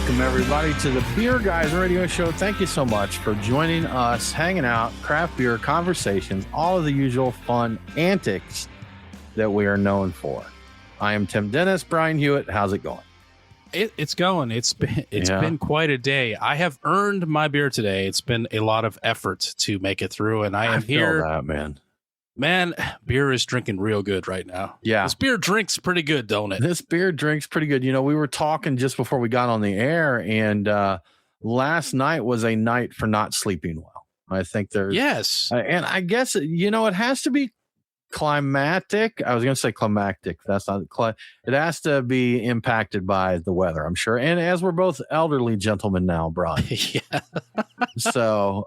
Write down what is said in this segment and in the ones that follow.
Welcome, everybody, to the Beer Guys Radio Show. Thank you so much for joining us, hanging out, craft beer conversations, all of the usual fun antics that we are known for. I am Tim Dennis. Brian Hewitt, how's it going? It's going. It's been quite a day. I have earned my beer today. It's been a lot of effort to make it through, and I am here. Feel that, man. Man, beer is drinking real good right now. Yeah. This beer drinks pretty good, don't it? This beer drinks pretty good. You know, we were talking just before we got on the air, and last night was a night for not sleeping well. I think there's... Yes. And I guess, you know, it has to be climatic. I was going to say climactic. That's not... It has to be impacted by the weather, I'm sure. And as we're both elderly gentlemen now, Brian. Yeah. So...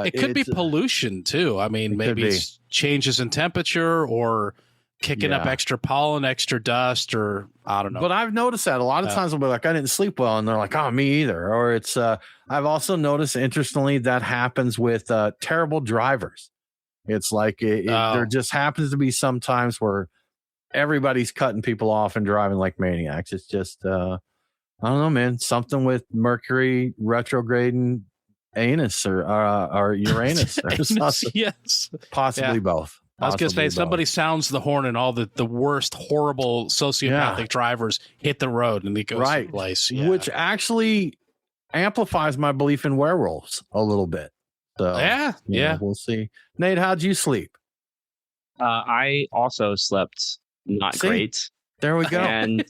it could be pollution, too. I mean, maybe it's changes in temperature or kicking up extra pollen, extra dust, or I don't know. But I've noticed that a lot of times I'll be like, I didn't sleep well. And they're like, oh, me either. Or it's, I've also noticed, interestingly, that happens with terrible drivers. It's like there just happens to be some times where everybody's cutting people off and driving like maniacs. It's just, I don't know, man, something with Mercury retrograding anus or Uranus or something. Yes, possibly both. I was going to say, somebody sounds the horn and all the worst, horrible sociopathic drivers hit the road and they go someplace. Yeah. Which actually amplifies my belief in werewolves a little bit. So yeah, we'll see. Nate, how'd you sleep? I also slept not great. There we go. And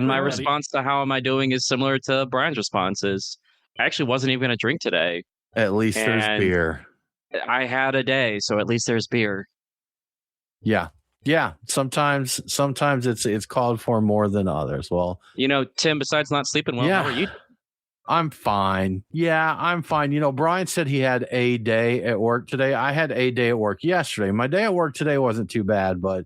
my response to how am I doing is similar to Brian's responses. I actually wasn't even going to drink today. At least there's beer. I had a day, so at least there's beer. Yeah. Yeah. Sometimes it's called for more than others. Well, you know, Tim, besides not sleeping well, how are you? I'm fine. Yeah, I'm fine. You know, Brian said he had a day at work today. I had a day at work yesterday. My day at work today wasn't too bad, but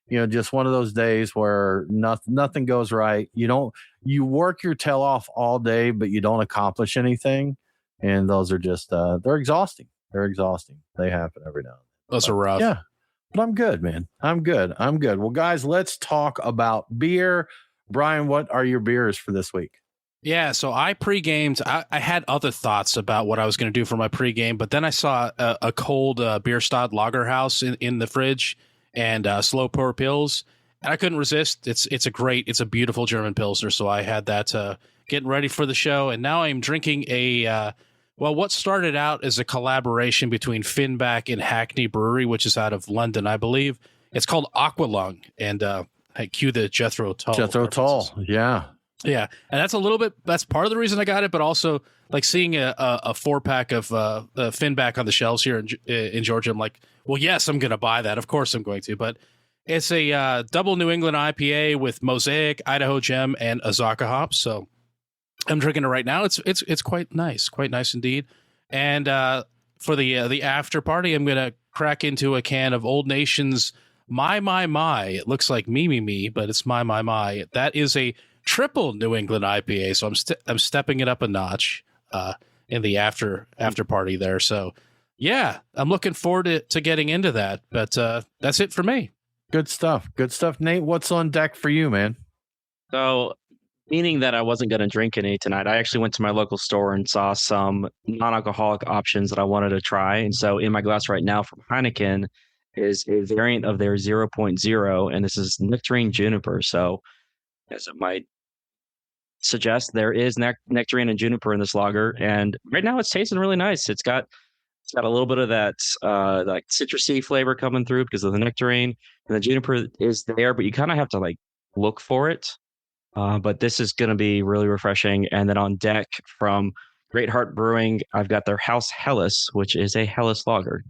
you know, just one of those days where nothing goes right. You work your tail off all day, but you don't accomplish anything. And those are just, they're exhausting. They happen every now and then. Those are rough. Yeah. But I'm good, man. I'm good. Well, guys, let's talk about beer. Brian, what are your beers for this week? Yeah, so I pre-gamed. I had other thoughts about what I was going to do for my pre-game, but then I saw a cold Bierstadt Lager House in the fridge and slow pour pills, and I couldn't resist. It's a beautiful German Pilsner, so I had that getting ready for the show, and now I'm drinking what started out as a collaboration between Finback and Hackney Brewery, which is out of London, I believe. It's called Aqualung, and I cue the Jethro Tull. Jethro Tull, yeah. Yeah, and that's part of the reason I got it, but also like seeing a 4-pack of Finback on the shelves here in Georgia, I'm like, well, yes, I'm going to buy that. Of course I'm going to, but it's a double New England IPA with Mosaic, Idaho Gem, and Azacca hops. So I'm drinking it right now. It's quite nice indeed. And for the after party, I'm going to crack into a can of Old Nation's My. It looks like me, but it's My. That is a triple New England IPA, so I'm stepping it up a notch in the after party there. So yeah, I'm looking forward to getting into that. But that's it for me. Good stuff. Nate, what's on deck for you, man? So, meaning that I wasn't going to drink any tonight, I actually went to my local store and saw some non-alcoholic options that I wanted to try. And so in my glass right now from Heineken is a variant of their 0.0, and this is Nectarine Juniper. So as it might suggest, there is nectarine and juniper in this lager, and right now it's tasting really nice. It's got a little bit of that like citrusy flavor coming through because of the nectarine, and the juniper is there, but you kind of have to like look for it. But this is going to be really refreshing. And then on deck from Great Heart Brewing, I've got their House Helles, which is a Helles lager.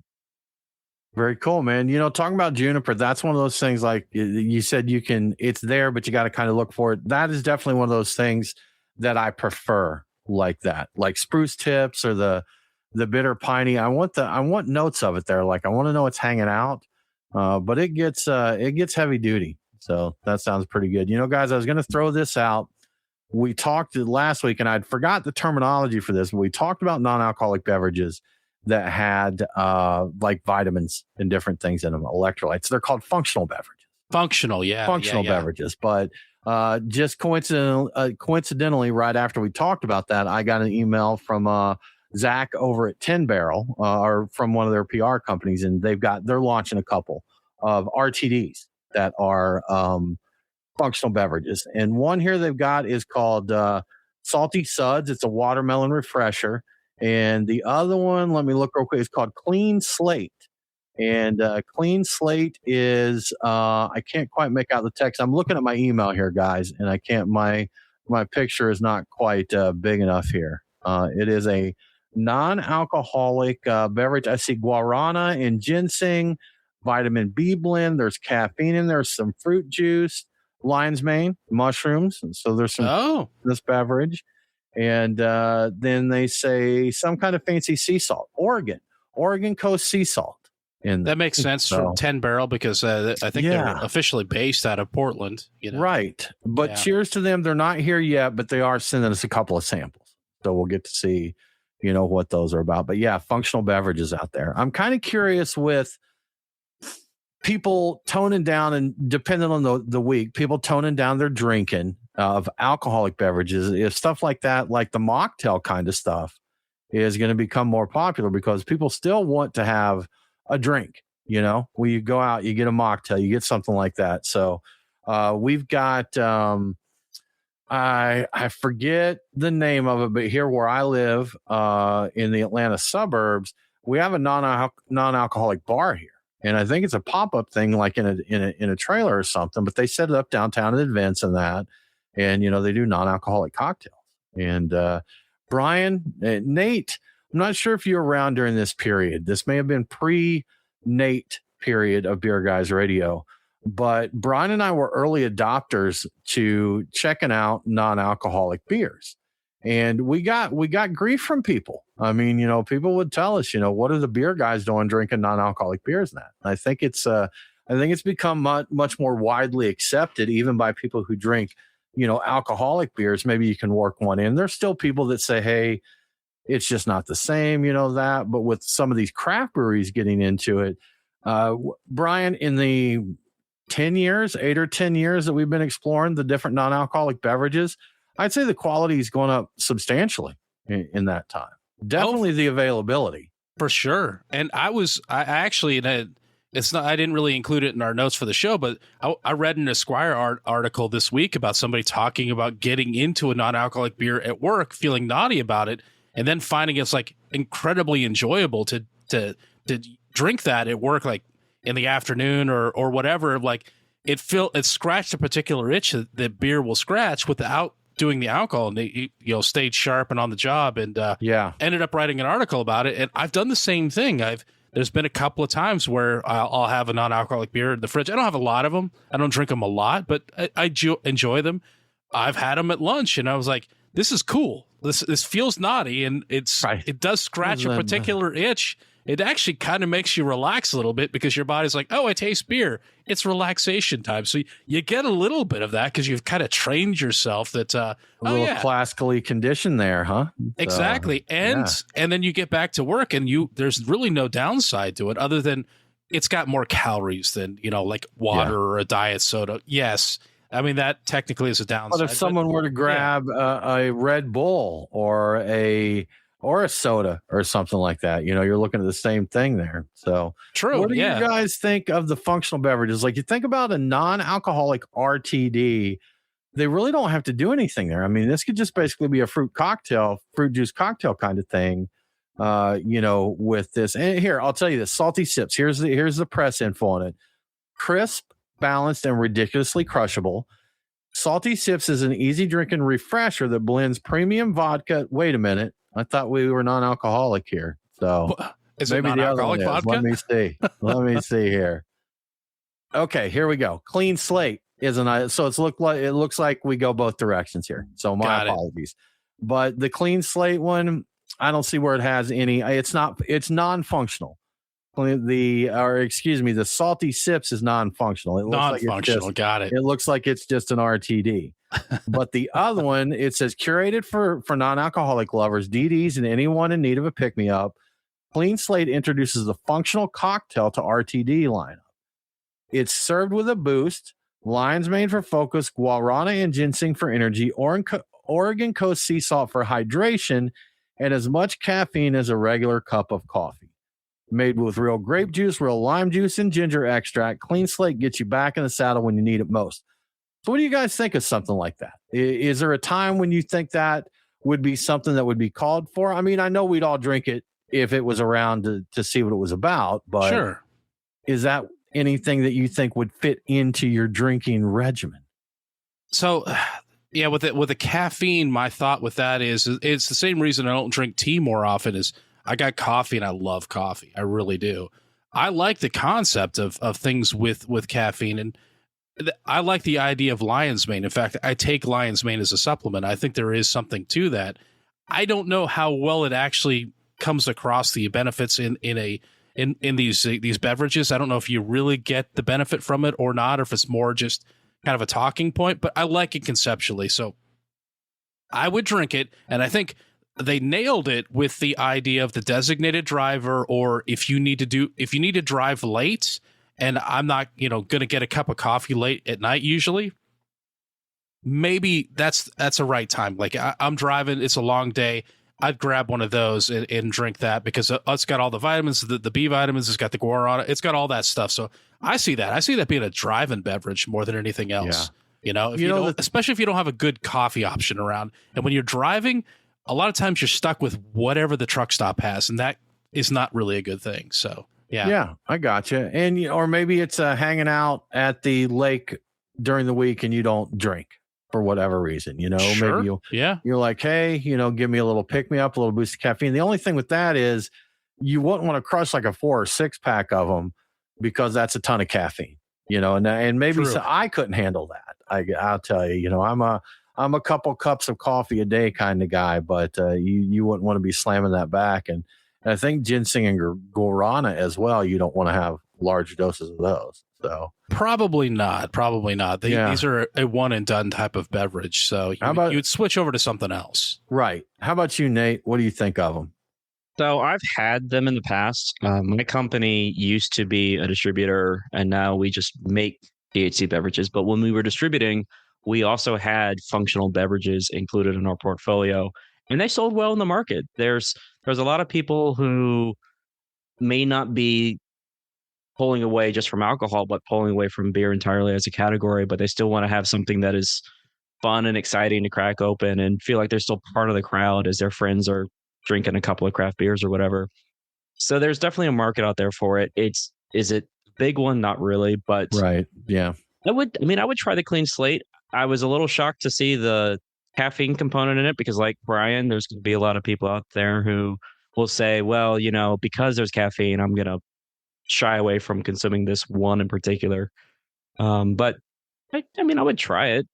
Very cool, man. You know, talking about juniper, that's one of those things, like you said, it's there, but you got to kind of look for it. That is definitely one of those things that I prefer, like that, like spruce tips or the bitter piney. I want notes of it there. Like I want to know it's hanging out, but it gets heavy duty. So that sounds pretty good. You know, guys, I was going to throw this out. We talked last week and I'd forgot the terminology for this, but we talked about non-alcoholic beverages that had like vitamins and different things in them, electrolytes. They're called functional beverages. Functional beverages. But Just coincidentally, right after we talked about that, I got an email from Zach over at 10 Barrel, or from one of their PR companies, and they're launching a couple of RTDs that are functional beverages. And one here they've got is called Salty Suds. It's a watermelon refresher. And the other one, let me look real quick, it's called Clean Slate. And Clean Slate is, I can't quite make out the text. I'm looking at my email here, guys, and I can't, my picture is not quite big enough here. It is a non-alcoholic beverage. I see guarana and ginseng, vitamin B blend. There's caffeine in there, some fruit juice, lion's mane, mushrooms. And so there's some in this beverage. And then they say some kind of fancy sea salt, Oregon Coast sea salt. That makes sense from 10 Barrel because I think they're officially based out of Portland. Right. But cheers to them. They're not here yet, but they are sending us a couple of samples. So we'll get to see, what those are about. But yeah, functional beverages out there. I'm kind of curious with people toning down, and depending on the week, people toning down their drinking of alcoholic beverages. If stuff like that, like the mocktail kind of stuff, is going to become more popular because people still want to have a drink, when you go out, you get a mocktail, you get something like that. So we've got, I forget the name of it, but here where I live in the Atlanta suburbs, we have a non-alcoholic bar here. And I think it's a pop-up thing, like in a trailer or something, but they set it up downtown at events and that. And, they do non-alcoholic cocktails. And Brian, Nate, I'm not sure if you were around during this period. This may have been pre-Nate period of Beer Guys Radio, but Brian and I were early adopters to checking out non-alcoholic beers. And we got grief from people. I mean, people would tell us, what are the beer guys doing drinking non-alcoholic beers now? I think it's become much more widely accepted, even by people who drink, alcoholic beers. Maybe you can work one in. There's still people that say, hey, it's just not the same, that. But with some of these craft breweries getting into it, Brian, in the 8 or 10 years that we've been exploring the different non-alcoholic beverages, I'd say the quality is going up substantially in that time. Definitely the availability. For sure. And I didn't really include it in our notes for the show, but I read an Esquire article this week about somebody talking about getting into a non-alcoholic beer at work, feeling naughty about it, and then finding it's like incredibly enjoyable to drink that at work, like in the afternoon or whatever. Like it scratched a particular itch that beer will scratch without doing the alcohol, and they stayed sharp and on the job, and ended up writing an article about it. And I've done the same thing. There's been a couple of times where I'll have a non-alcoholic beer in the fridge. I don't have a lot of them. I don't drink them a lot, but I enjoy them. I've had them at lunch, and I was like, this is cool. This feels naughty, and it does scratch a particular itch. It actually kind of makes you relax a little bit because your body's like, oh, I taste beer. It's relaxation time. So you get a little bit of that because you've kind of trained yourself that, a little classically conditioned there, huh? Exactly. And then you get back to work, and there's really no downside to it other than it's got more calories than, like water or a diet soda. Yes. I mean, that technically is a downside. But if someone were to grab a Red Bull or a soda or something like that, you're looking at the same thing there. So true. What do you guys think of the functional beverages? Like, you think about a non-alcoholic RTD, they really don't have to do anything there. I mean, this could just basically be a fruit juice cocktail kind of thing, with this. And here, I'll tell you this, Salty Sips. Here's the press info on it. Crisp, balanced, and ridiculously crushable. Salty Sips is an easy drinking refresher that blends premium vodka. Wait a minute. I thought we were non-alcoholic here. So is maybe it non-alcoholic vodka? Let me see. Let me see here. Okay, here we go. Clean Slate isn't. So it looks like we go both directions here. So my apologies. But the Clean Slate one, I don't see where it has any. It's non-functional. The Salty Sips is non-functional. It looks non-functional. Got it. It looks like it's just an RTD. But the other one, it says curated for non-alcoholic lovers, DDs, and anyone in need of a pick-me-up. Clean Slate introduces the functional cocktail to RTD lineup. It's served with a boost, lion's mane for focus, guarana and ginseng for energy, Oregon Coast sea salt for hydration, and as much caffeine as a regular cup of coffee. Made with real grape juice, real lime juice, and ginger extract, Clean Slate gets you back in the saddle when you need it most. So what do you guys think of something like that? Is there a time when you think that would be something that would be called for? I mean, I know we'd all drink it if it was around to see what it was about, but Sure. is that anything that you think would fit into your drinking regimen? So, yeah, with the caffeine, my thought with that is it's the same reason I don't drink tea more often. Is I got coffee and I love coffee. I really do. I like the concept of things with caffeine, and I like the idea of lion's mane. In fact, I take lion's mane as a supplement. I think there is something to that. I don't know how well it actually comes across the benefits in these beverages. I don't know if you really get the benefit from it or not, or if it's more just kind of a talking point, but I like it conceptually. So I would drink it. And I think they nailed it with the idea of the designated driver, or if you need to drive late and I'm not, going to get a cup of coffee late at night, usually maybe that's a right time. Like I'm driving, it's a long day. I'd grab one of those and drink that because it's got all the vitamins, the B vitamins, it's got the guarana, it's got all that stuff. So I see that being a driving beverage more than anything else. Yeah. Especially if you don't have a good coffee option around. And when you're driving, a lot of times you're stuck with whatever the truck stop has, and that is not really a good thing. So yeah, I gotcha. And or maybe it's hanging out at the lake during the week and you don't drink for whatever reason, Sure. Maybe you're like, hey, give me a little pick me up, a little boost of caffeine. The only thing with that is you wouldn't want to crush like a 4 or 6 pack of them because that's a ton of caffeine, and maybe I couldn't handle that. I'll tell you, I'm a couple cups of coffee a day kind of guy, but you wouldn't want to be slamming that back. And I think ginseng and guarana as well, you don't want to have large doses of those. So probably not. These are a one and done type of beverage. So you'd switch over to something else. Right. How about you, Nate? What do you think of them? So I've had them in the past. My company used to be a distributor, and now we just make THC beverages. But when we were distributing, we also had functional beverages included in our portfolio, and they sold well in the market. There's a lot of people who may not be pulling away just from alcohol, but pulling away from beer entirely as a category, but they still want to have something that is fun and exciting to crack open and feel like they're still part of the crowd as their friends are drinking a couple of craft beers or whatever. So there's definitely a market out there for it. Is it a big one? Not really, but right. Yeah. I would try the Clean Slate. I was a little shocked to see the caffeine component in it because, like Brian, there's going to be a lot of people out there who will say, well, because there's caffeine, I'm going to shy away from consuming this one in particular. But I would try it.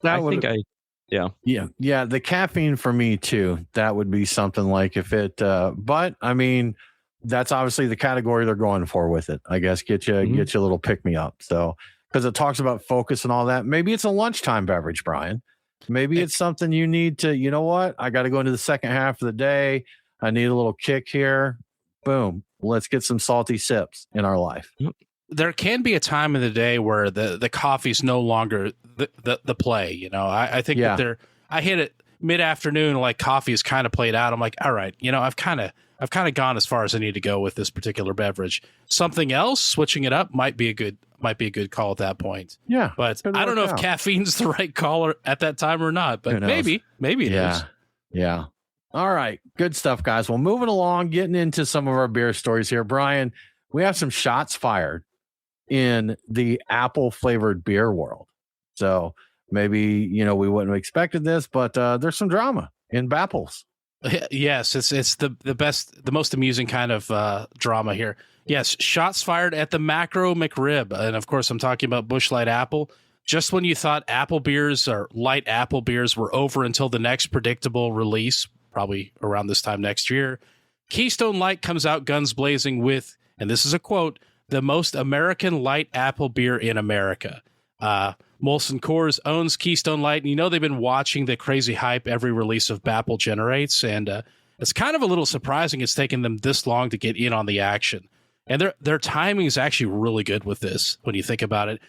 Yeah. The caffeine for me too. That would be something like if it, but I mean, that's obviously the category they're going for with it. I guess get you a little pick me up. So, because it talks about focus and all that. Maybe it's a lunchtime beverage, Brian. Maybe it's something you need to, you know what? I got to go into the second half of the day. I need a little kick here. Boom. Let's get some salty sips in our life. There can be a time in the day where the coffee's no longer the play. I think that I hit it mid-afternoon, like coffee is kind of played out. I'm like, all right, I've kind of gone as far as I need to go with this particular beverage. Something else, switching it up might be a good call at that point. Yeah. But I don't know if caffeine's the right call at that time or not, but maybe it is. Yeah. All right. Good stuff, guys. Well, moving along, getting into some of our beer stories here. Brian, we have some shots fired in the apple flavored beer world. So maybe, we wouldn't have expected this, but there's some drama in Bapples. Yes, it's the best, the most amusing kind of drama here. Yes, shots fired at the Macro McRib. And of course, I'm talking about Busch Light Apple. Just when you thought apple beers or light apple beers were over until the next predictable release, probably around this time next year, Kestone Light comes out guns blazing with, and this is a quote, the most American light apple beer in America. Molson Coors owns Kestone Light, and they've been watching the crazy hype every release of Bapple generates, and it's kind of a little surprising it's taken them this long to get in on the action. And their timing is actually really good with this when you think about it.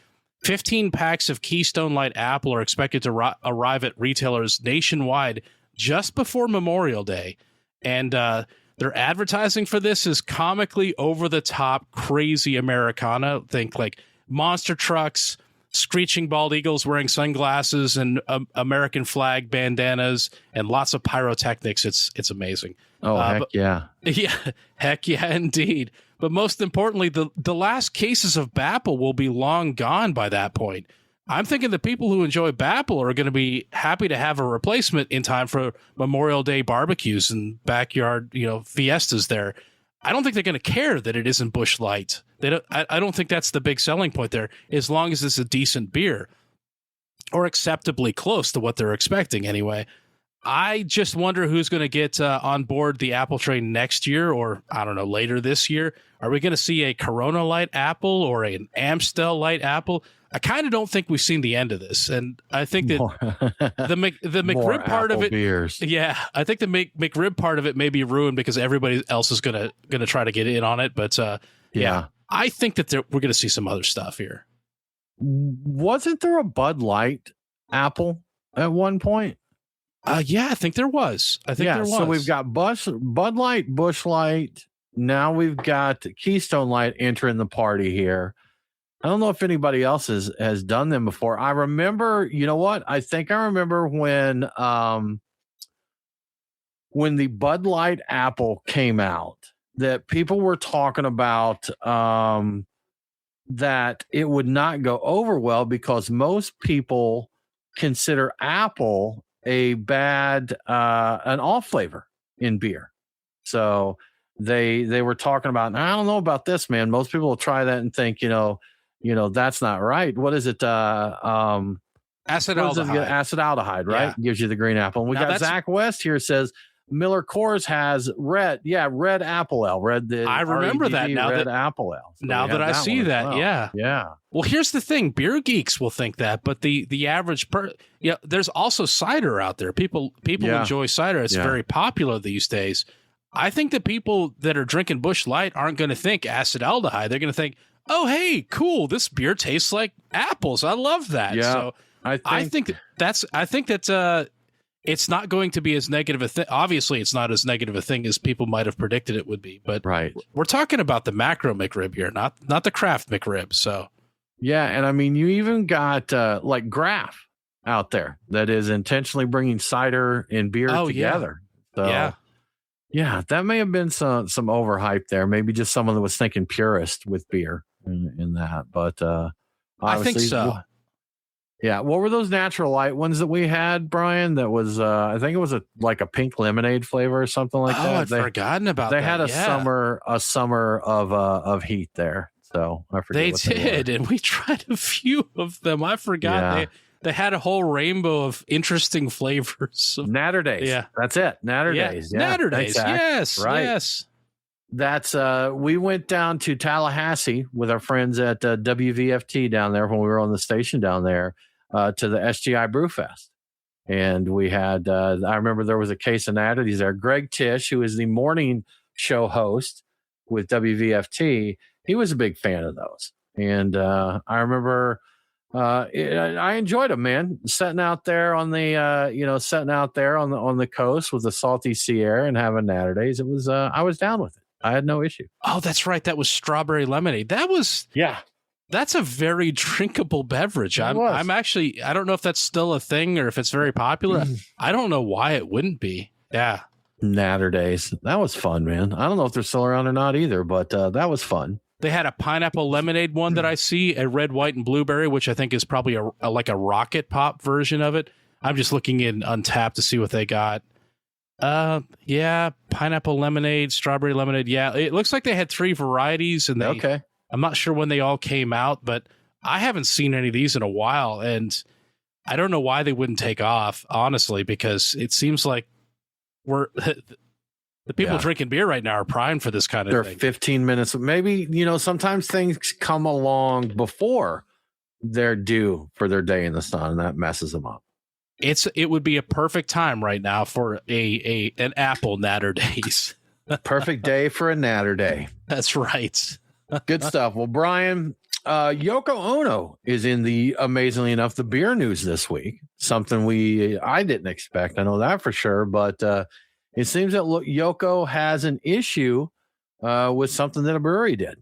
15 packs of Kestone Light Apple are expected to arrive at retailers nationwide just before Memorial Day. And their advertising for this is comically over-the-top, crazy Americana. Think like monster trucks, screeching bald eagles wearing sunglasses, and American flag bandanas, and lots of pyrotechnics. It's amazing. Oh, heck yeah. Yeah, heck yeah, indeed. But most importantly, the last cases of Bapple will be long gone by that point. I'm thinking the people who enjoy Bapple are going to be happy to have a replacement in time for Memorial Day barbecues and backyard, fiestas there. I don't think they're going to care that it isn't Busch Light. I don't think that's the big selling point there, as long as it's a decent beer or acceptably close to what they're expecting anyway. I just wonder who's going to get on board the Apple train next year, or I don't know, later this year. Are we going to see a Corona Light Apple or an Amstel Light Apple? I kind of don't think we've seen the end of this, and I think that the McRib part of it, beers. Yeah, I think the McRib part of it may be ruined because everybody else is gonna try to get in on it. But yeah, I think that we're gonna see some other stuff here. Wasn't there a Bud Light Apple at one point? Yeah, I think there was. There was. So we've got Bud Light, Busch Light. Now we've got Kestone Light entering the party here. I don't know if anybody else has done them before. I remember, you know what? I think I remember when the Bud Light Apple came out, that people were talking about that it would not go over well because most people consider apple a bad an off flavor in beer. So they were talking about, I don't know about this, man. Most people will try that and think, that's not right. What is it? Acetaldehyde. Acetaldehyde, right? Yeah. Gives you the green apple. And we got Zach West here says Miller Coors has red apple ale. I remember REDD, that now. red apple ale. So now that I see that, well. yeah. Yeah. Well, here's the thing. Beer geeks will think that, but the average there's also cider out there. People enjoy cider. It's very popular these days. I think the people that are drinking Busch Light aren't going to think acetaldehyde. They're going to think, oh, hey, cool. This beer tastes like apples. I love that. Yeah, so I think that it's not going to be as negative a thing. Obviously, it's not as negative a thing as people might have predicted it would be. But we're talking about the macro McRib here, not the craft McRib. So yeah, and I mean, you even got like Graf out there that is intentionally bringing cider and beer together. Yeah. So, yeah, that may have been some overhype there. Maybe just someone that was thinking purist with beer in that. But I think so. Yeah. What were those natural light ones that we had, Brian? That was I think it was like a pink lemonade flavor or something like that. I'd forgotten about that. They had a summer of heat there. So I forget. They did, and we tried a few of them. I forgot. Yeah. They had a whole rainbow of interesting flavors. Naturdays. Yeah. That's it. Naturdays. Yeah. Naturdays. Yes. Right. Yes. That's we went down to Tallahassee with our friends at WVFT down there when we were on the station down there to the SGI Brewfest. And we had I remember there was a case of Naturdays there. Greg Tish, who is the morning show host with WVFT, he was a big fan of those. And I remember I enjoyed them, man. Sitting out there on the on the coast with the salty sea air and having Naturdays. It was I was down with it. I had no issue. Oh, that's right. That was strawberry lemonade. That's a very drinkable beverage. I'm actually, I don't know if that's still a thing or if it's very popular. I don't know why it wouldn't be. Yeah. Naturdays. That was fun, man. I don't know if they're still around or not either, but that was fun. They had a pineapple lemonade one that I see, a red, white, and blueberry, which I think is probably like a rocket pop version of it. I'm just looking in Untapped to see what they got. Yeah, pineapple lemonade, strawberry lemonade. Yeah, it looks like they had 3 varieties, and I'm not sure when they all came out, but I haven't seen any of these in a while, and I don't know why they wouldn't take off, honestly, because it seems like the people drinking beer right now are primed for this kind of thing. They're 15 minutes. Maybe, sometimes things come along before they're due for their day in the sun, and that messes them up. It would be a perfect time right now for an apple Naturdays. Perfect day for a Naturday. That's right. Good stuff. Well, Brian, Yoko Ono is in the, amazingly enough, the beer news this week. Something I didn't expect. I know that for sure. But it seems that Yoko has an issue with something that a brewery did.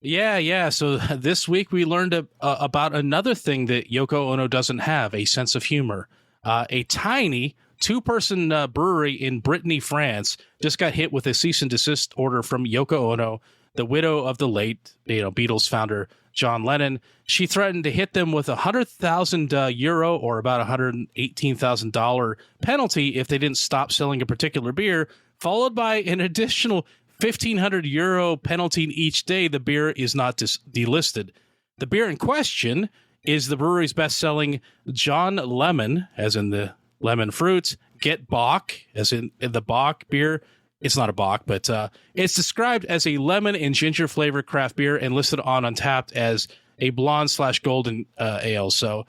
Yeah. So this week we learned about another thing that Yoko Ono doesn't have, a sense of humor. A tiny two-person brewery in Brittany, France, just got hit with a cease and desist order from Yoko Ono, the widow of the late Beatles founder John Lennon. She threatened to hit them with €100,000 or about $118,000 penalty if they didn't stop selling a particular beer, followed by an additional €1,500 penalty each day the beer is not delisted. The beer in question is the brewery's best-selling John Lemon, as in the lemon fruits, Get Bock, as in the Bock beer. It's not a Bock, but it's described as a lemon and ginger flavored craft beer and listed on Untappd as a blonde/golden ale. So,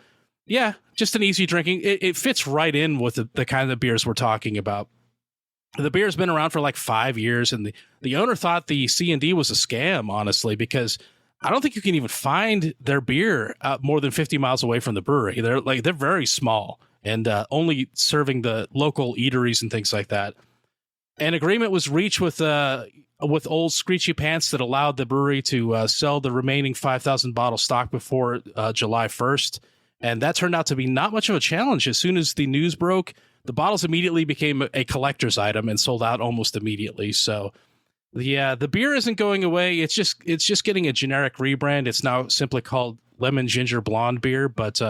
yeah, just an easy drinking. It fits right in with the kind of beers we're talking about. The beer's been around for like 5 years, and the owner thought the C&D was a scam, honestly, because I don't think you can even find their beer more than 50 miles away from the brewery. They're very small and only serving the local eateries and things like that. An agreement was reached with Old Screechy Pants that allowed the brewery to sell the remaining 5,000 bottle stock before July 1st. And that turned out to be not much of a challenge. As soon as the news broke, the bottles immediately became a collector's item and sold out almost immediately. So, yeah, the beer isn't going away. It's just getting a generic rebrand. It's now simply called Lemon Ginger Blonde Beer. But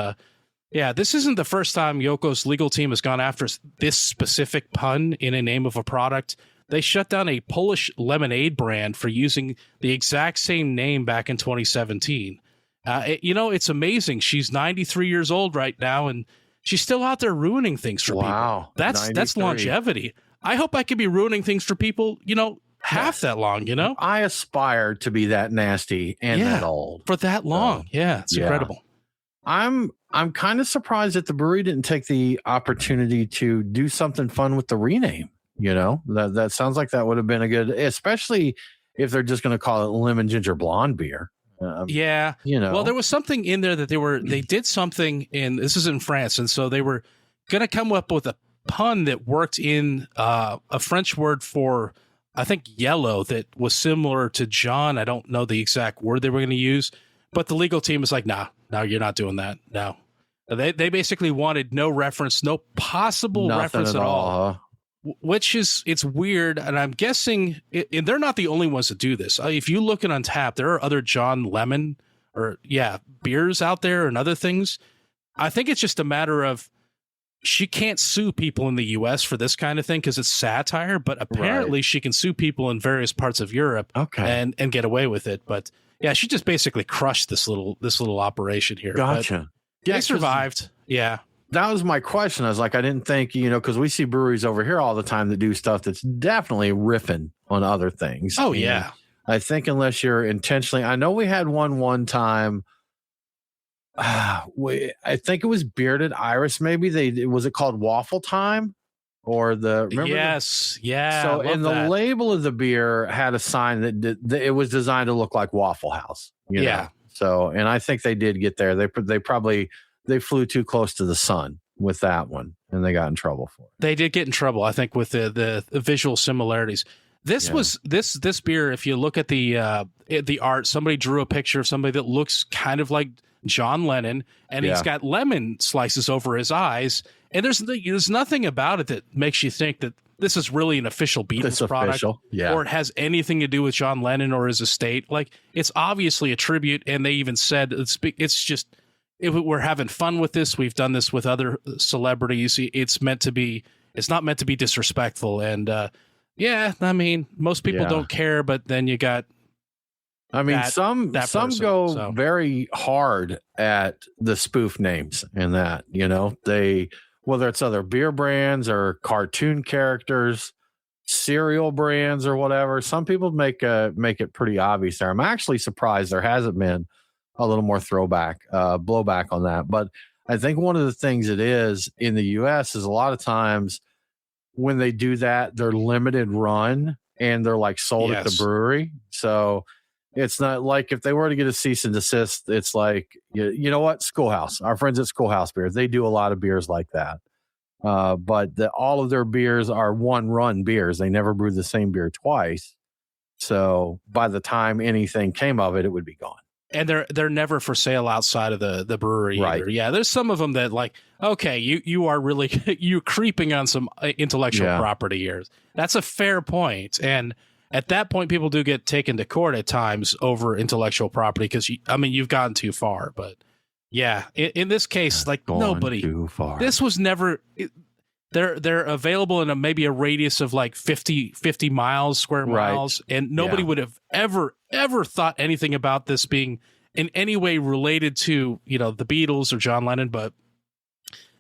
yeah, this isn't the first time Yoko's legal team has gone after this specific pun in a name of a product. They shut down a Polish lemonade brand for using the exact same name back in 2017. It's amazing. She's 93 years old right now, and she's still out there ruining things for people. That's longevity. I hope I can be ruining things for people, half that long, I aspire to be that nasty and that old. For that long. It's incredible. I'm kind of surprised that the brewery didn't take the opportunity to do something fun with the rename. That sounds like that would have been a good, especially if they're just going to call it Lemon Ginger Blonde Beer. Well, there was something in there that they did something this is in France. And so they were going to come up with a pun that worked in a French word for, I think, yellow, that was similar to John. I don't know the exact word they were going to use, but the legal team was like, no, you're not doing that. No, they basically wanted no reference, no possible reference at all. Which it's weird, and I'm guessing and they're not the only ones to do this. If you look at Untappd, there are other John Lemon beers out there and other things. I think it's just a matter of she can't sue people in the U.S. for this kind of thing because it's satire, but apparently she can sue people in various parts of Europe and get away with it. But yeah, she just basically crushed this little operation here. Gotcha. They survived. Yeah. That was my question. I was like, I didn't think, because we see breweries over here all the time that do stuff that's definitely riffing on other things. Oh, yeah. I think unless you're intentionally, I know we had one time. I think it was Bearded Iris. Maybe was it called Waffle Time or remember? Yes. Yeah. So the label of the beer had a sign that it was designed to look like Waffle House. Yeah. So, and I think they did get there. They flew too close to the sun with that one, and they got in trouble for it. They did get in trouble, I think, with the visual similarities. This beer. If you look at the art, somebody drew a picture of somebody that looks kind of like John Lennon, and he's got lemon slices over his eyes. And there's nothing about it that makes you think that this is really an official Beatles product, or it has anything to do with John Lennon or his estate. Like, it's obviously a tribute, and they even said it's just. If we're having fun with this, we've done this with other celebrities. It's not meant to be disrespectful. And most people don't care, but then you got. Some go very hard at the spoof names and that, whether it's other beer brands or cartoon characters, cereal brands or whatever. Some people make it pretty obvious there. I'm actually surprised there hasn't been a little more blowback on that. But I think one of the things it is in the US is a lot of times when they do that, they're limited run and they're like sold at the brewery. So It's not like if they were to get a cease and desist, it's like, you know what? Schoolhouse, our friends at Schoolhouse Beers, they do a lot of beers like that. But all of their beers are one run beers. They never brew the same beer twice. So by the time anything came of it, it would be gone. And they're never for sale outside of the brewery either. Yeah, there's some of them that like, okay, you are really you're creeping on some intellectual property here. That's a fair point. And at that point, people do get taken to court at times over intellectual property because you've gone too far. But yeah, in this case, like nobody too far. This was never. They're available in maybe a radius of like 50 miles, square miles, and nobody would have ever thought anything about this being in any way related to, the Beatles or John Lennon. But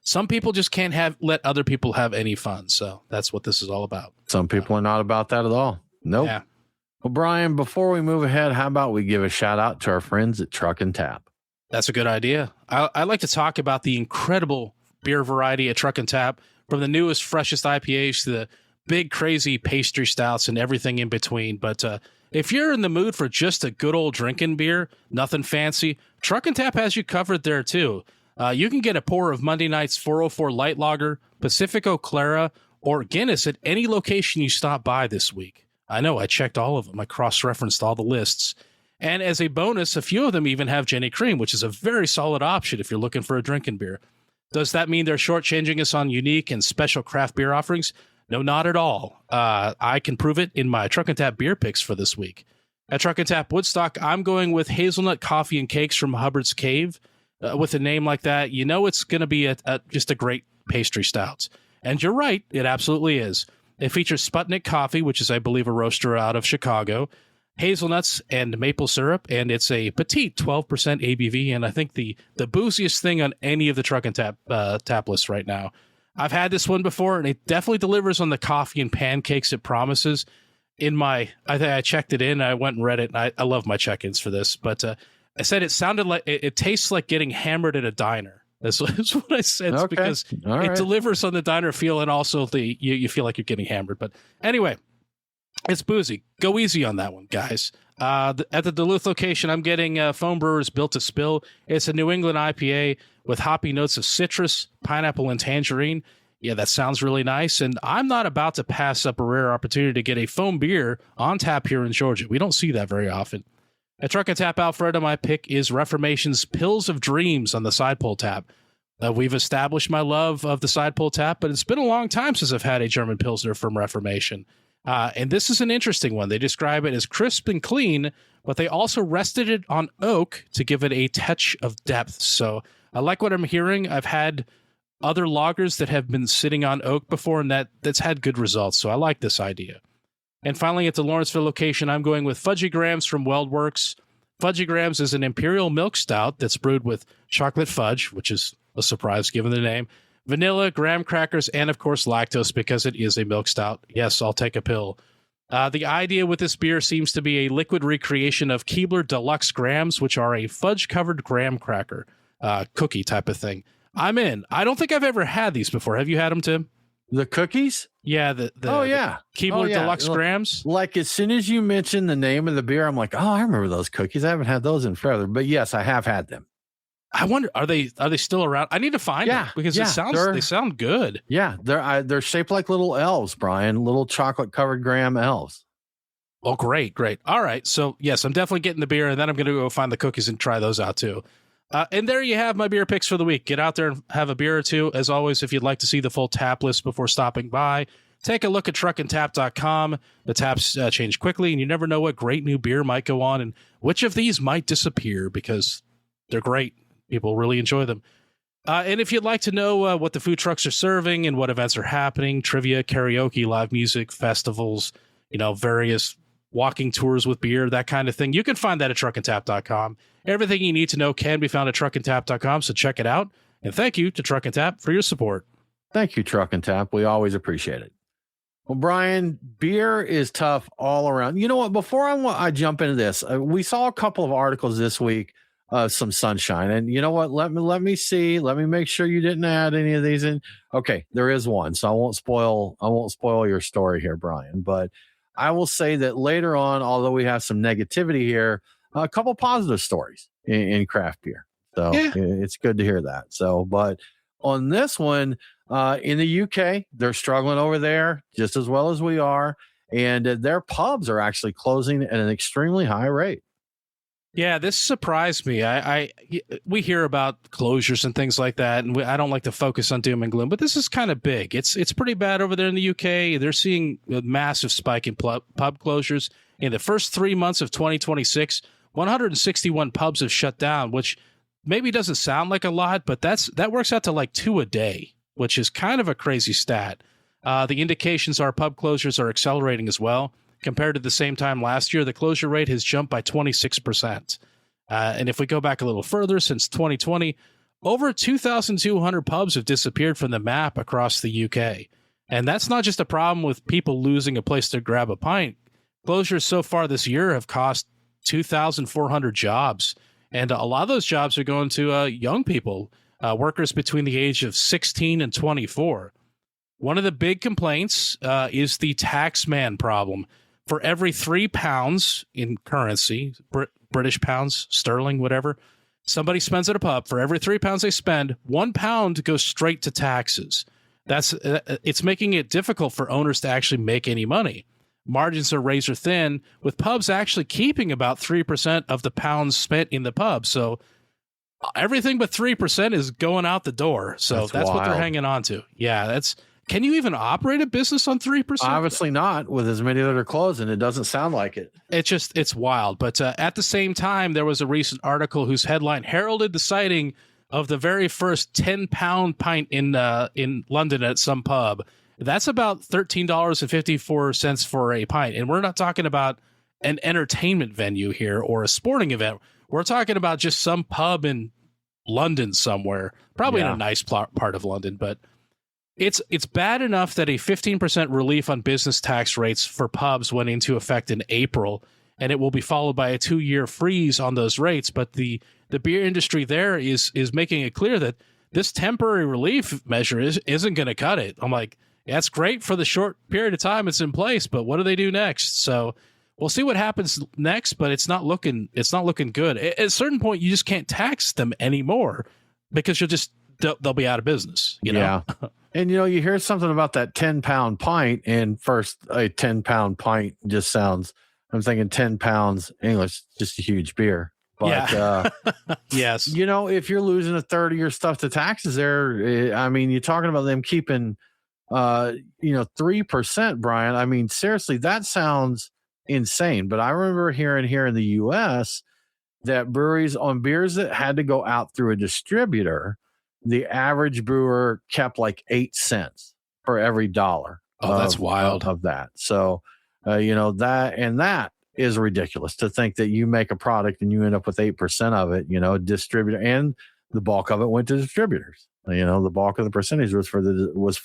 some people just can't let other people have any fun. So that's what this is all about. Some people are not about that at all. Nope. Yeah. Well, Brian, before we move ahead, how about we give a shout out to our friends at Truck and Tap? That's a good idea. I like to talk about the incredible beer variety at Truck and Tap. From the newest, freshest IPAs to the big, crazy pastry stouts and everything in between. But if you're in the mood for just a good old drinking beer, nothing fancy, Truck and Tap has you covered there too. You can get a pour of Monday night's 404 Light Lager, Pacifico Clara, or Guinness at any location you stop by this week. I know, I checked all of them. I cross-referenced all the lists. And as a bonus, a few of them even have Jenny Cream, which is a very solid option if you're looking for a drinking beer. Does that mean they're shortchanging us on unique and special craft beer offerings? No, not at all. I can prove it in my Truck and Tap beer picks for this week. At Truck and Tap Woodstock, I'm going with hazelnut coffee and cakes from Hubbard's Cave. With a name like that, it's going to be just a great pastry stout. And you're right, it absolutely is. It features Sputnik coffee, which is, I believe, a roaster out of Chicago, hazelnuts and maple syrup, and it's a petite 12% ABV, and I think the booziest thing on any of the Truck and Tap lists right now. I've had this one before, and it definitely delivers on the coffee and pancakes it promises. I think I checked it in, I went and read it, and I love my check-ins for this, but I said it sounded like, it tastes like getting hammered at a diner. That's what I said, because it delivers on the diner feel, and also you feel like you're getting hammered. But anyway, it's boozy. Go easy on that one, guys. At the Duluth location, I'm getting Foam Brewers Built to Spill. It's a New England IPA with hoppy notes of citrus, pineapple, and tangerine. Yeah, that sounds really nice. And I'm not about to pass up a rare opportunity to get a foam beer on tap here in Georgia. We don't see that very often. At Truck and Tap Alfredo, my pick is Reformation's Pills of Dreams on the side pull tap. We've established my love of the side pull tap, but it's been a long time since I've had a German Pilsner from Reformation. And this is an interesting one. They describe it as crisp and clean, but they also rested it on oak to give it a touch of depth. So I like what I'm hearing. I've had other lagers that have been sitting on oak before, and that's had good results. So I like this idea. And finally, at the Lawrenceville location, I'm going with Fudgy-Grams from Weldworks. Fudgy-Grams is an imperial milk stout that's brewed with chocolate fudge, which is a surprise given the name, vanilla, graham crackers, and of course lactose because it is a milk stout. Yes, I'll take a pill. The idea with this beer seems to be a liquid recreation of Keebler Deluxe Grams, which are a fudge-covered graham cracker cookie type of thing. I'm in. I don't think I've ever had these before. Have you had them, Tim? The cookies? Yeah. The Keebler Deluxe Grams. Like as soon as you mentioned the name of the beer, I'm like, oh, I remember those cookies. I haven't had those in forever. But yes, I have had them. I wonder, are they still around? I need to find them because they sound good. Yeah, they're shaped like little elves, Brian, little chocolate covered graham elves. Oh, great. All right. So yes, I'm definitely getting the beer, and then I'm going to go find the cookies and try those out too. And there you have my beer picks for the week. Get out there and have a beer or two. As always, if you'd like to see the full tap list before stopping by, take a look at truckandtap.com. The taps change quickly, and you never know what great new beer might go on and which of these might disappear because they're great. People really enjoy them. And if you'd like to know what the food trucks are serving and what events are happening, trivia, karaoke, live music, festivals, various walking tours with beer, that kind of thing, you can find that at truckandtap.com. Everything you need to know can be found at truckandtap.com, so check it out. And thank you to Truck and Tap for your support. Thank you, Truck and Tap. We always appreciate it. Well, Brian, beer is tough all around. You know what? Before I jump into this, we saw a couple of articles this week, some sunshine, and you know what? Let me see. Let me make sure you didn't add any of these in. Okay, there is one, so I won't spoil your story here, Brian. But I will say that later on, although we have some negativity here, a couple positive stories in craft beer. So Yeah. it's good to hear that. So, but on this one, in the UK, they're struggling over there just as well as we are. And their pubs are actually closing at an extremely high rate. Yeah, this surprised me. We hear about closures and things like that, and I don't like to focus on doom and gloom, but this is kind of big. It's pretty bad over there in the UK. They're seeing a massive spike in pub closures. In the first 3 months of 2026, 161 pubs have shut down, which maybe doesn't sound like a lot, but that works out to like 2 a day, which is kind of a crazy stat. The indications are pub closures are accelerating as well. Compared to the same time last year, the closure rate has jumped by 26%. And if we go back a little further, since 2020, over 2,200 pubs have disappeared from the map across the UK. And that's not just a problem with people losing a place to grab a pint. Closures so far this year have cost 2,400 jobs. And a lot of those jobs are going to young people, workers between the age of 16 and 24. One of the big complaints is the tax man problem. For every £3 in currency, British pounds, sterling, whatever, somebody spends at a pub, for every £3 they spend, £1 goes straight to taxes. It's making it difficult for owners to actually make any money. Margins are razor thin, with pubs actually keeping about 3% of the pounds spent in the pub. So everything but 3% is going out the door. So that's what they're hanging on to. Yeah, can you even operate a business on 3%? Obviously not, with as many that are closing. It doesn't sound like it. It's wild. But at the same time, there was a recent article whose headline heralded the sighting of the very first 10-pound pint in London at some pub. That's about $13.54 for a pint. And we're not talking about an entertainment venue here or a sporting event. We're talking about just some pub in London somewhere, probably in a nice part of London. But it's bad enough that a 15% relief on business tax rates for pubs went into effect in April, and it will be followed by a 2-year freeze on those rates. But the beer industry there is making it clear that this temporary relief measure isn't going to cut it. I'm like, that's great for the short period of time it's in place, but what do they do next? So we'll see what happens next, but it's not looking good. At a certain point, you just can't tax them anymore because they'll be out of business. You know? Yeah. And, you hear something about that 10-pound pint, and first, a 10-pound pint just sounds, I'm thinking 10 pounds English, just a huge beer. But, yes. If you're losing a third of your stuff to taxes there, I mean, you're talking about them keeping, 3%, Brian. I mean, seriously, that sounds insane. But I remember hearing here in the U.S. that breweries on beers that had to go out through a distributor, the average brewer kept like 8 cents for every dollar. Oh, that's wild. Of that. So, that is ridiculous to think that you make a product and you end up with 8% of it, distributor, and the bulk of it went to distributors. The bulk of the percentage was for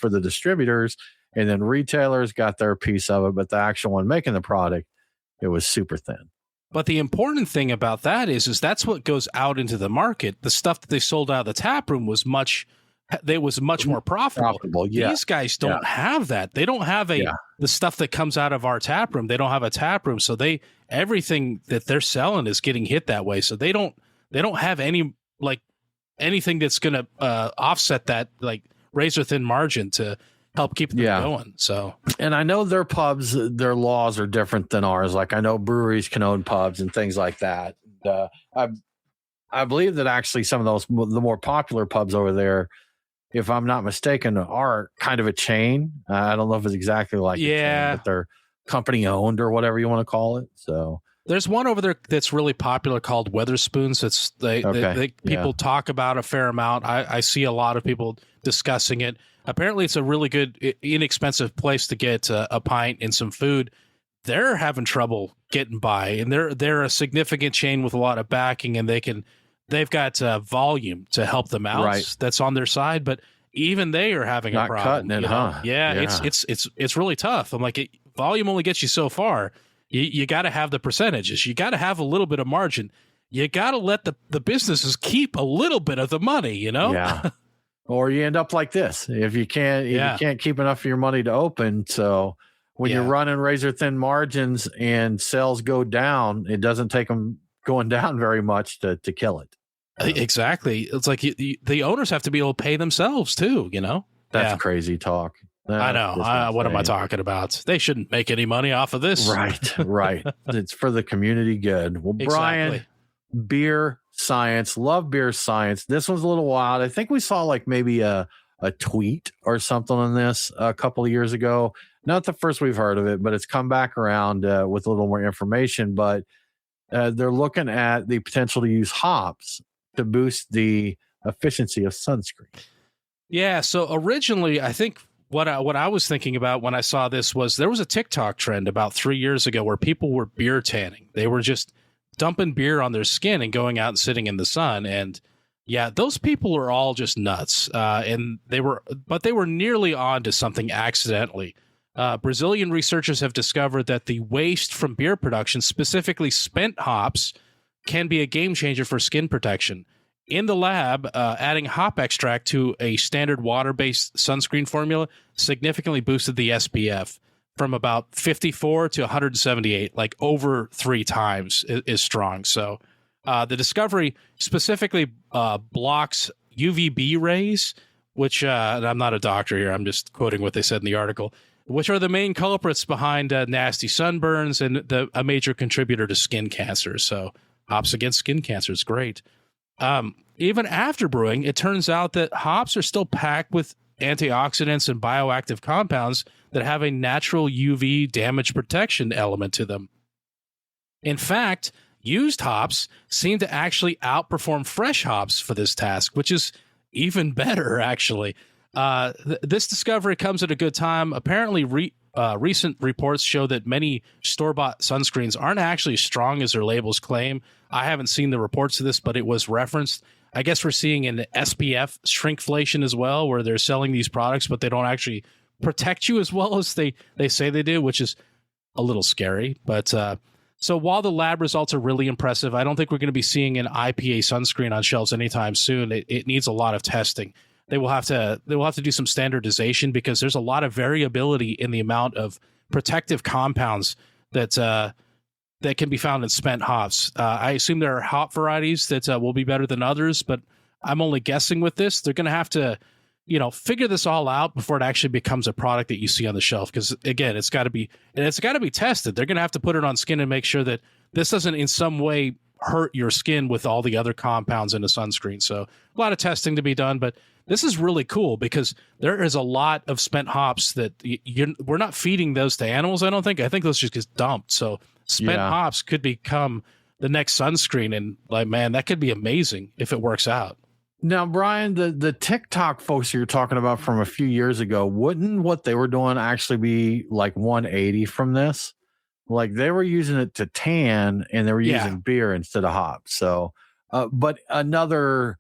the distributors, and then retailers got their piece of it, but the actual one making the product, it was super thin. But the important thing about that is that's what goes out into the market. The stuff that they sold out of the tap room was much more profitable. Yeah. These guys don't have that. They don't have the stuff that comes out of our tap room. They don't have a tap room, so everything that they're selling is getting hit that way. So they don't have anything that's going to offset that razor thin margin to help keep them going. So, and I know their pubs, their laws are different than ours. Like I know breweries can own pubs and things like that. I believe that actually some of the more popular pubs over there, if I'm not mistaken, are kind of a chain. I don't know if it's exactly like a chain, but they're company owned or whatever you want to call it. So there's one over there that's really popular called Weatherspoons. People talk about a fair amount. I see a lot of people discussing it. Apparently, it's a really good, inexpensive place to get a pint and some food. They're having trouble getting by, and they're a significant chain with a lot of backing, and they've got volume to help them out. Right. That's on their side, but even they are having a problem. Cutting it, huh? Yeah, it's really tough. I'm like, volume only gets you so far. You got to have the percentages. You got to have a little bit of margin. You got to let the businesses keep a little bit of the money. Yeah. Or you end up like this if you can't keep enough of your money to open. So when you're running razor thin margins and sales go down, it doesn't take them going down very much to kill it. Exactly. It's like the owners have to be able to pay themselves too, you know? That's crazy talk. I know. What am I talking about? They shouldn't make any money off of this. Right. It's for the community good. Well, Brian, beer science, love beer science. This one's a little wild. I think we saw like maybe a tweet or something on this a couple of years ago. Not the first we've heard of it, but it's come back around with a little more information. But they're looking at the potential to use hops to boost the efficiency of sunscreen. Yeah. So originally, I think what I was thinking about when I saw this was there was a TikTok trend about 3 years ago where people were beer tanning. They were just dumping beer on their skin and going out and sitting in the sun. And yeah, those people are all just nuts. And they were nearly on to something accidentally. Brazilian researchers have discovered that the waste from beer production, specifically spent hops, can be a game changer for skin protection. In the lab, adding hop extract to a standard water-based sunscreen formula significantly boosted the SPF from about 54 to 178, like over 3 times is strong. So the discovery specifically blocks UVB rays, which and I'm not a doctor here, I'm just quoting what they said in the article, which are the main culprits behind nasty sunburns and a major contributor to skin cancer. So hops against skin cancer is great. Even after brewing, it turns out that hops are still packed with antioxidants and bioactive compounds that have a natural UV damage protection element to them. In fact, used hops seem to actually outperform fresh hops for this task, which is even better, actually. This discovery comes at a good time. Apparently, recent reports show that many store-bought sunscreens aren't actually as strong as their labels claim. I haven't seen the reports of this, but it was referenced. I guess we're seeing an SPF shrinkflation as well, where they're selling these products, but they don't actually protect you as well as they say they do, which is a little scary. But so while the lab results are really impressive, I don't think we're going to be seeing an IPA sunscreen on shelves anytime soon. It needs a lot of testing. They will have to do some standardization because there's a lot of variability in the amount of protective compounds that can be found in spent hops. I assume there are hop varieties that will be better than others, but I'm only guessing with this. They're going to have to, figure this all out before it actually becomes a product that you see on the shelf. Because again, it's got to be tested. They're going to have to put it on skin and make sure that this doesn't in some way hurt your skin with all the other compounds in a sunscreen. So a lot of testing to be done, but this is really cool because there is a lot of spent hops that we're not feeding those to animals. I don't think. I think those just get dumped. So spent hops could become the next sunscreen, and like, man, that could be amazing if it works out. Now, Brian, the TikTok folks you're talking about from a few years ago, wouldn't what they were doing actually be like 180 from this? Like they were using it to tan and they were using beer instead of hops. So, but another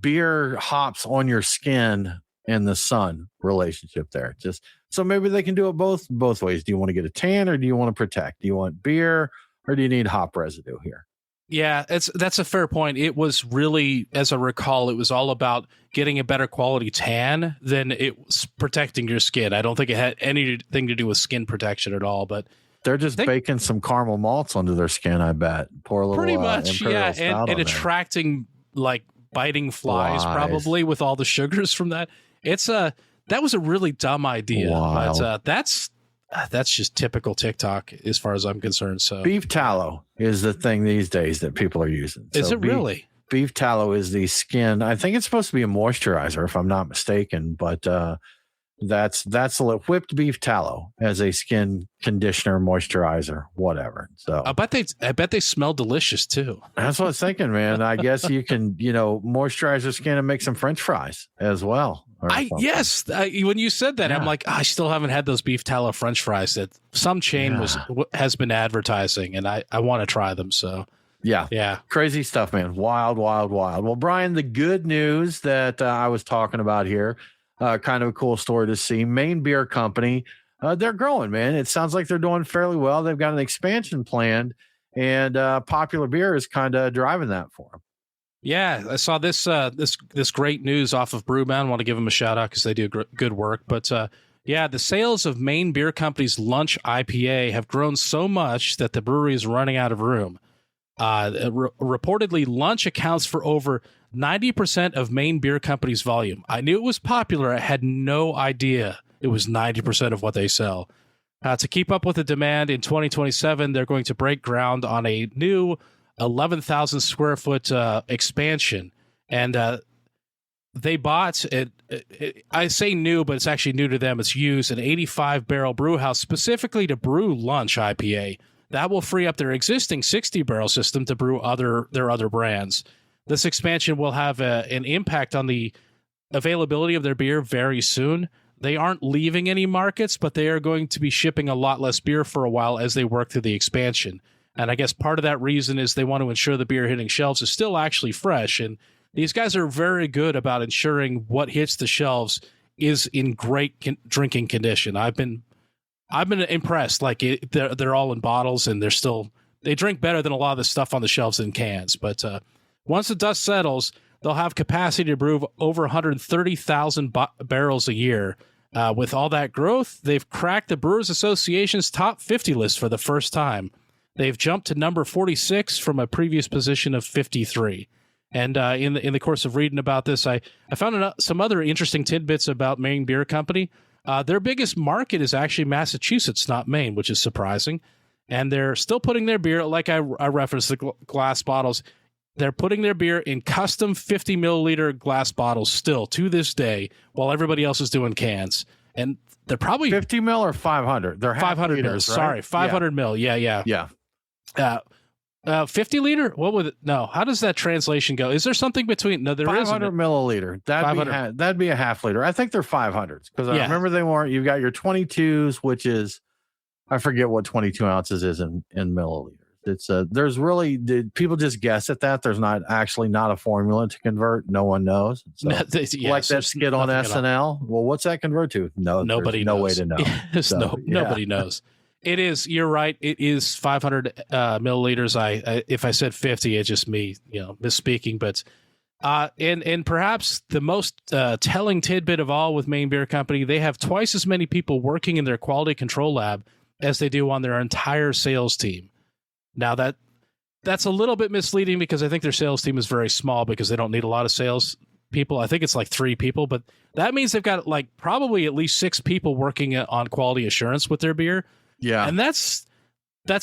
beer hops on your skin and the sun relationship there. Just so maybe they can do it both ways. Do you want to get a tan or do you want to protect? Do you want beer or do you need hop residue here? Yeah, that's a fair point. It was really, as I recall, it was all about getting a better quality tan than it was protecting your skin. I don't think it had anything to do with skin protection at all, but they're just baking some caramel malts onto their skin, I bet. Pour a little pretty much, and attracting like biting flies probably with all the sugars from that. That was a really dumb idea. Wild. But that's just typical TikTok as far as I'm concerned. So beef tallow is the thing these days that people are using. Is it really? Beef tallow is the skin. I think it's supposed to be a moisturizer if I'm not mistaken, but that's whipped beef tallow as a skin conditioner, moisturizer, whatever. So I bet they smell delicious too. That's what I was thinking, man. I guess you can, moisturize your skin and make some French fries as well. When you said that, I'm like, I still haven't had those beef tallow French fries that some chain has been advertising, and I want to try them. So yeah, crazy stuff, man. Wild. Well, Brian, the good news that I was talking about here, kind of a cool story to see. Maine Beer Company, they're growing, man. It sounds like they're doing fairly well. They've got an expansion planned, and Popular Beer is kind of driving that for them. Yeah, I saw this great news off of Brewbound. I want to give them a shout out because they do good work. But Yeah, the sales of Maine Beer Company's Lunch IPA have grown so much that the brewery is running out of room. Reportedly, Lunch accounts for over 90% of Maine Beer Company's volume. I knew it was popular. I had no idea it was 90% of what they sell. To keep up with the demand in 2027, they're going to break ground on a new 11,000 square foot expansion. And they bought it. I say new, but it's actually new to them. It's used an 85 barrel brew house specifically to brew Lunch IPA. That will free up their existing 60 barrel system to brew their other brands. This expansion will have an impact on the availability of their beer very soon. They aren't leaving any markets, but they are going to be shipping a lot less beer for a while as they work through the expansion. And I guess part of that reason is they want to ensure the beer hitting shelves is still actually fresh. And these guys are very good about ensuring what hits the shelves is in great drinking condition. I've been impressed. Like they're all in bottles and they drink better than a lot of the stuff on the shelves in cans. But once the dust settles, they'll have capacity to brew over 130,000 barrels a year. With all that growth, they've cracked the Brewers Association's top 50 list for the first time. They've jumped to number 46 from a previous position of 53. And in the course of reading about this, I found some other interesting tidbits about Maine Beer Company. Their biggest market is actually Massachusetts, not Maine, which is surprising. And they're still putting their beer, like I referenced the glass bottles, they're putting their beer in custom 50 milliliter glass bottles still to this day, while everybody else is doing cans. And they're probably 50 mil or 500. They're 500 mil. Right? Sorry, 500 mil. Yeah. 50 liter? What would it? No. How does that translation go? Is there something between? No, there isn't. 500 milliliter. That'd be a half liter. I think they're 500s because I remember they weren't. You've got your 22s, which is, I forget what 22 ounces is in milliliters. It's there's really people just guess at that. There's not a formula to convert. No one knows. So, like that skit on SNL. Well, what's that convert to? No, nobody knows. No way to know. Nobody knows. It is. You're right. It is 500 milliliters. If I said 50, it's just me, misspeaking. But and perhaps the most telling tidbit of all with Maine Beer Company, they have twice as many people working in their quality control lab as they do on their entire sales team. Now that's a little bit misleading because I think their sales team is very small because they don't need a lot of sales people. I think it's like 3 people, but that means they've got like probably at least 6 people working on quality assurance with their beer. Yeah. And that's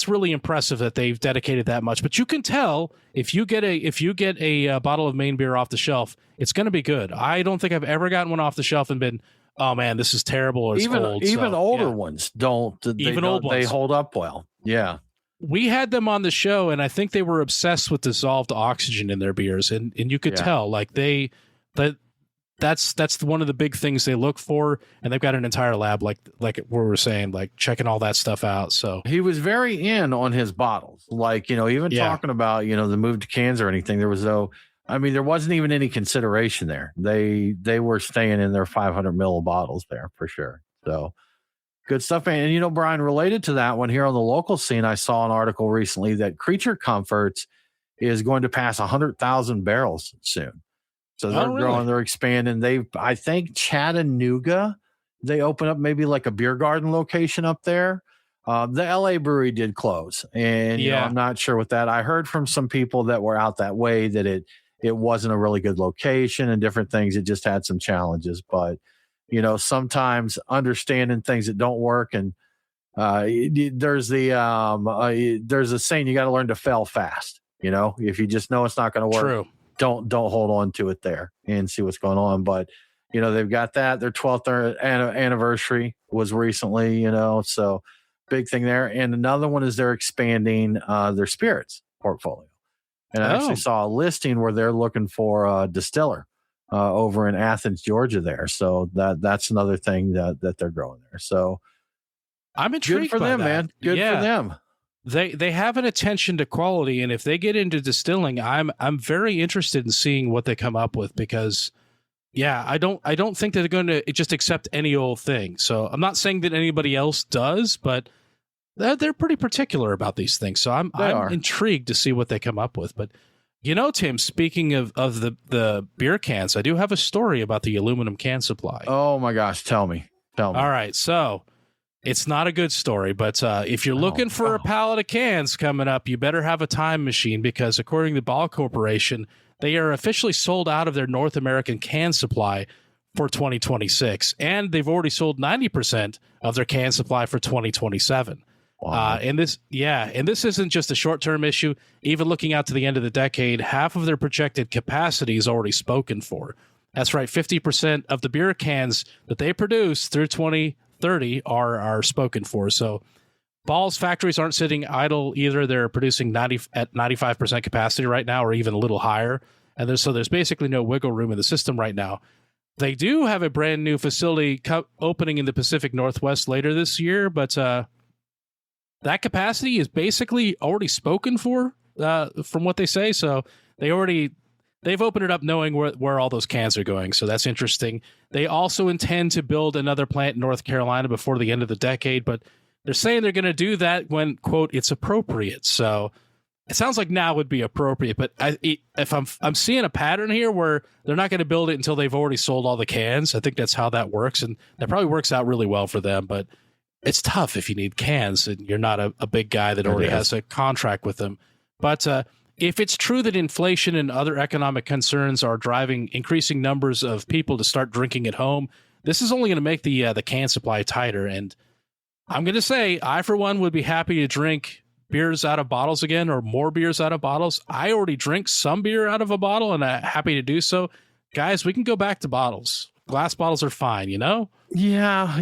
really impressive that they've dedicated that much. But you can tell if you get a bottle of Maine beer off the shelf, it's going to be good. I don't think I've ever gotten one off the shelf and been, oh man, this is terrible. Or it's old. Even older ones don't. They hold up well. Yeah. We had them on the show, and I think they were obsessed with dissolved oxygen in their beers, and you could tell like that's one of the big things they look for, and they've got an entire lab like we were saying, like checking all that stuff out. So he was very in on his bottles, like even talking about the move to cans or anything. There wasn't even any consideration there. They were staying in their 500 ml bottles there for sure. So. Good stuff, man. And Brian, related to that one here on the local scene, I saw an article recently that Creature Comforts is going to pass 100,000 barrels soon. So they're growing, they're expanding. I think Chattanooga, they open up maybe like a beer garden location up there. The LA brewery did close, and I'm not sure with that. I heard from some people that were out that way that it wasn't a really good location and different things. It just had some challenges, but sometimes understanding things that don't work. And there's a saying, you got to learn to fail fast. If you just know it's not going to work, True. don't hold on to it there and see what's going on. But, they've got that. Their 12th anniversary was recently, so big thing there. And another one is they're expanding their spirits portfolio. And I actually saw a listing where they're looking for a distiller over in Athens, Georgia there. So that's another thing that they're growing there. So I'm intrigued good for by them, that. man. Good for them. They have an attention to quality, and if they get into distilling, I'm very interested in seeing what they come up with because I don't think that they're going to just accept any old thing. So I'm not saying that anybody else does, but they're pretty particular about these things. So I'm intrigued to see what they come up with. But Tim, speaking of the beer cans, I do have a story about the aluminum can supply. Oh my gosh, tell me. Tell me. All right, so it's not a good story, but if you're looking for a pallet of cans coming up, you better have a time machine, because according to Ball Corporation, they are officially sold out of their North American can supply for 2026, and they've already sold 90% of their can supply for 2027. Wow. And this isn't just a short-term issue. Even looking out to the end of the decade, half of their projected capacity is already spoken for. That's right, 50% of the beer cans that they produce through 2030 are spoken for. So Ball's factories aren't sitting idle either. They're producing at 95% capacity right now, or even a little higher. And there's basically no wiggle room in the system right now. They do have a brand new facility opening in the Pacific Northwest later this year, but that capacity is basically already spoken for, from what they say. So they've opened it up knowing where all those cans are going. So that's interesting. They also intend to build another plant in North Carolina before the end of the decade, but they're saying they're going to do that when, quote, it's appropriate. So it sounds like now would be appropriate, but if I'm seeing a pattern here where they're not going to build it until they've already sold all the cans. I think that's how that works, and that probably works out really well for them. But it's tough if you need cans and you're not a big guy that already has a contract with them. But if it's true that inflation and other economic concerns are driving increasing numbers of people to start drinking at home, this is only going to make the can supply tighter. And I'm going to say, I, for one, would be happy to drink beers out of bottles again, or more beers out of bottles. I already drink some beer out of a bottle, and I'm happy to do so. Guys, we can go back to bottles. Glass bottles are fine, you know? Yeah.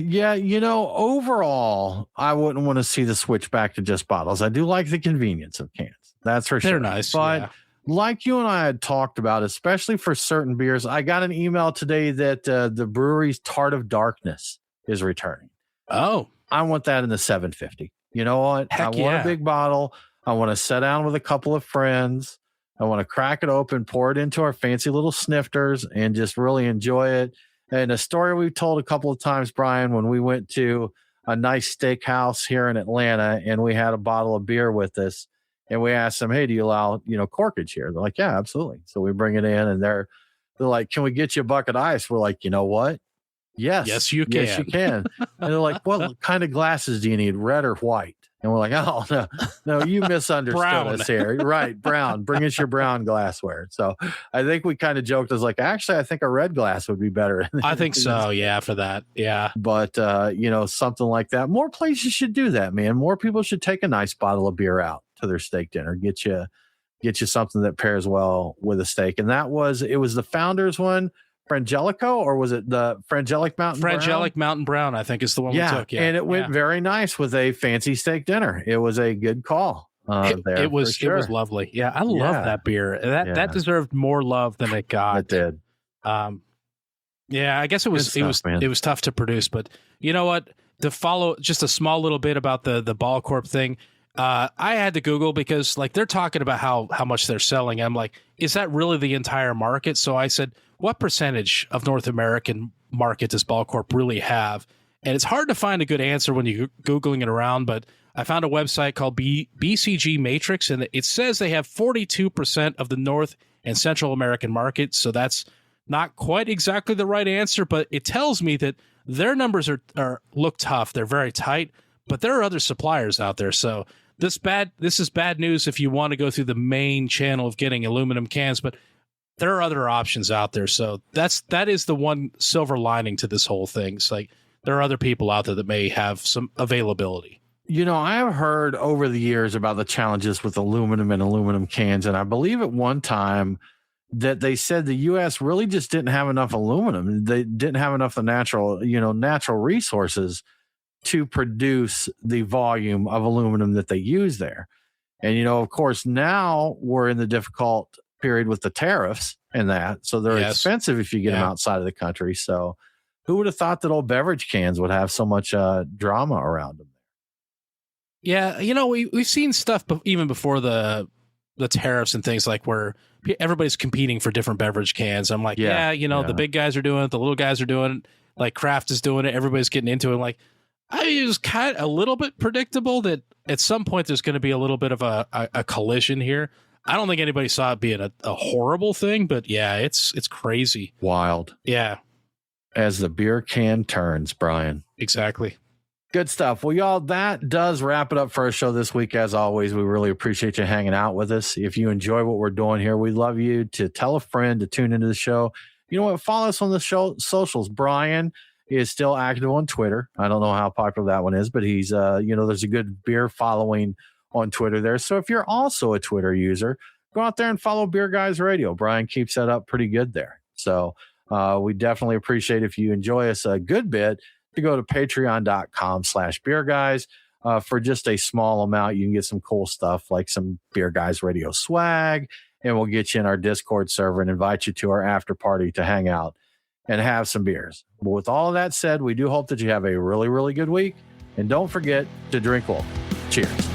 Overall, I wouldn't want to see the switch back to just bottles. I do like the convenience of cans. That's for sure. They're nice. But like you and I had talked about, especially for certain beers, I got an email today that the brewery's Tart of Darkness is returning. Oh. I want that in the 750. You know what? Heck, I want a big bottle. I want to sit down with a couple of friends. I want to crack it open, pour it into our fancy little snifters, and just really enjoy it. And a story we've told a couple of times, Brian, when we went to a nice steakhouse here in Atlanta, and we had a bottle of beer with us, and we asked them, "Hey, do you allow corkage here?" They're like, "Yeah, absolutely." So we bring it in, and they're like, "Can we get you a bucket of ice?" We're like, "You know what? Yes, you can. Yes, you can." And they're like, "What kind of glasses do you need, red or white?" And we're like, "Oh, no, you misunderstood us here." Right, brown. Bring us your brown glassware. So I think we kind of joked. I was like, actually, I think a red glass would be better. I think so. Yeah, for that. Yeah. But, something like that. More places should do that, man. More people should take a nice bottle of beer out to their steak dinner. Get you something that pairs well with a steak. And it was the Founders one. Frangelico, or was it the Frangelic Mountain Frangelic Mountain Brown, I think is the one we took. Yeah. And it went very nice with a fancy steak dinner. It was a good call. It was lovely. Yeah, I love that beer. That deserved more love than it got. It did. Yeah, I guess it was tough to produce, but you know what? To follow just a small little bit about the Ball Corp thing, I had to Google, because they're talking about how much they're selling. I'm like, is that really the entire market? So I said, what percentage of North American market does Ball Corp really have? And it's hard to find a good answer when you're Googling it around, but I found a website called BCG Matrix, and it says they have 42% of the North and Central American market. So that's not quite exactly the right answer, but it tells me that their numbers look tough. They're very tight, but there are other suppliers out there. So this is bad news if you want to go through the main channel of getting aluminum cans, but there are other options out there. So that is the one silver lining to this whole thing. It's like there are other people out there that may have some availability. I have heard over the years about the challenges with aluminum and aluminum cans. And I believe at one time that they said the U.S. really just didn't have enough aluminum. They didn't have enough of natural resources to produce the volume of aluminum that they use there. And, of course, now we're in the difficult period with the tariffs and that. So they're expensive if you get them outside of the country. So who would have thought that old beverage cans would have so much drama around them? Yeah. We've seen stuff even before the tariffs and things, like where everybody's competing for different beverage cans. I'm like, the big guys are doing it. The little guys are doing it. Like Kraft is doing it. Everybody's getting into it. Like, it was kind of a little bit predictable that at some point there's going to be a little bit of a collision here. I don't think anybody saw it being a horrible thing, but yeah, it's crazy. Wild. Yeah. as the beer can turns, Brian. Exactly. Good stuff. Well, y'all, that does wrap it up for our show this week. As always, we really appreciate you hanging out with us. If you enjoy what we're doing here, we'd love you to tell a friend to tune into the show. You know what? Follow us on the show socials. Brian is still active on Twitter. I don't know how popular that one is, but he's, there's a good beer following on Twitter there. So if you're also a Twitter user, go out there and follow Beer Guys Radio. Brian keeps that up pretty good there. So we definitely appreciate if you enjoy us a good bit to go to patreon.com/beerguys. For just a small amount, you can get some cool stuff like some Beer Guys Radio swag, and we'll get you in our Discord server and invite you to our after party to hang out and have some beers. But with all of that said, we do hope that you have a really, really good week. And don't forget to drink well. Cheers.